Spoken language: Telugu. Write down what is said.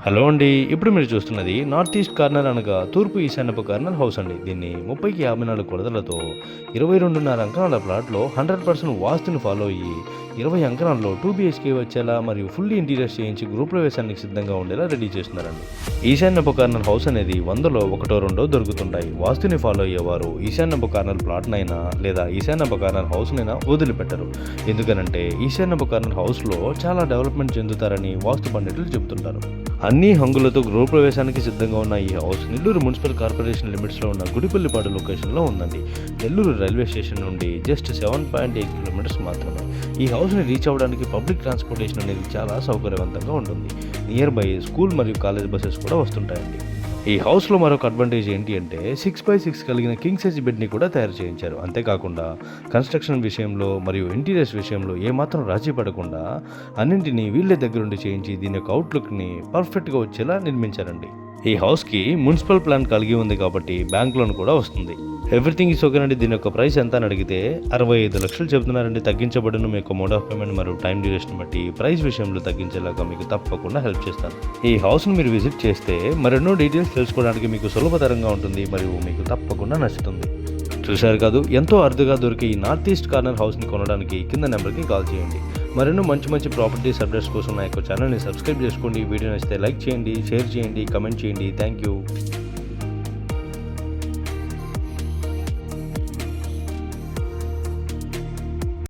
హలో అండి. ఇప్పుడు మీరు చూస్తున్నది నార్త్ ఈస్ట్ కార్నర్ అనగా తూర్పు ఈశాన్యపు కార్నర్ హౌస్ అండి. దీన్ని 30కి 54 కొలతలతో 22.5 అంకణాల ప్లాట్‌లో 100% వాస్తుని ఫాలో అయ్యి 20 అంకణాల్లో 2 బీహెచ్‌కే వచ్చేలా మరియు ఫుల్లీ ఇంటీరియర్స్ చేయించి గృహప్రవేశానికి సిద్ధంగా ఉండేలా రెడీ చేస్తున్నారండి. ఈశాన్యపు కార్నర్ హౌస్ అనేది 100లో ఒకటో రెండో దొరుకుతుంటాయి. వాస్తుని ఫాలో అయ్యేవారు ఈశాన్యపు కార్నర్ ప్లాట్‌నైనా లేదా ఈశాన్యపు కార్నర్ హౌస్‌నైనా వదిలిపెట్టరు. ఎందుకనంటే ఈశాన్యపు కార్నర్ హౌస్‌లో చాలా డెవలప్‌మెంట్ చెందుతారని వాస్తు పండితులు చెబుతుంటారు. అన్ని హంగులతో గృహప్రవేశానికి సిద్ధంగా ఉన్న ఈ హౌస్ నెల్లూరు మున్సిపల్ కార్పొరేషన్ లిమిట్స్లో ఉన్న గుడిపల్లిపాడు లొకేషన్లో ఉందండి. నెల్లూరు రైల్వే స్టేషన్ నుండి జస్ట్ 7.8 కిలోమీటర్స్ మాత్రమే. ఈ హౌస్ని రీచ్ అవ్వడానికి పబ్లిక్ ట్రాన్స్పోర్టేషన్ అనేది చాలా సౌకర్యవంతంగా ఉంటుంది. నియర్ బై స్కూల్ మరియు కాలేజ్ బస్సెస్ కూడా వస్తుంటాయండి. ఈ హౌస్లో మరొక అడ్వాంటేజ్ ఏంటి అంటే 6x6 కలిగిన కింగ్ సైజ్ బెడ్ని కూడా తయారు చేయించారు. అంతేకాకుండా కన్స్ట్రక్షన్ విషయంలో మరియు ఇంటీరియర్స్ విషయంలో ఏమాత్రం రాజీ పడకుండా అన్నింటినీ వీళ్ళే దగ్గరుండి చేయించి దీని యొక్క అవుట్లుక్ని పర్ఫెక్ట్గా వచ్చేలా నిర్మించారండి. ఈ హౌస్కి మున్సిపల్ ప్లాన్ కలిగి ఉంది కాబట్టి బ్యాంక్ లోన్ కూడా వస్తుంది. ఎవ్రీథింగ్ ఈస్ ఓకేనండి. దీని యొక్క ప్రైస్ ఎంత అని అడిగితే 65 లక్షలు చెబుతున్నారండి. తగ్గించబడును. మీ యొక్క మోడ్ ఆఫ్ పేమెంట్ మరియు టైం డ్యూరేషన్ బట్టి ప్రైస్ విషయంలో తగ్గించేలాగా మీకు తప్పకుండా హెల్ప్ చేస్తాను. ఈ హౌస్ను మీరు విజిట్ చేస్తే మరెన్నో డీటెయిల్స్ తెలుసుకోవడానికి మీకు సులభతరంగా ఉంటుంది మరియు మీకు తప్పకుండా నచ్చుతుంది. చూశారు కాదు, ఎంతో అరుదుగా దొరికే ఈ నార్త్ ఈస్ట్ కార్నర్ హౌస్ని కొనడానికి కింద నెంబర్కి కాల్ చేయండి. మరెన్నో మంచి ప్రాపర్టీస్ అప్డేట్స్ కోసం నా యొక్క ఛానల్ని సబ్స్క్రైబ్ చేసుకోండి. వీడియో నచ్చితే లైక్ చేయండి, షేర్ చేయండి, కమెంట్ చేయండి. Thank you.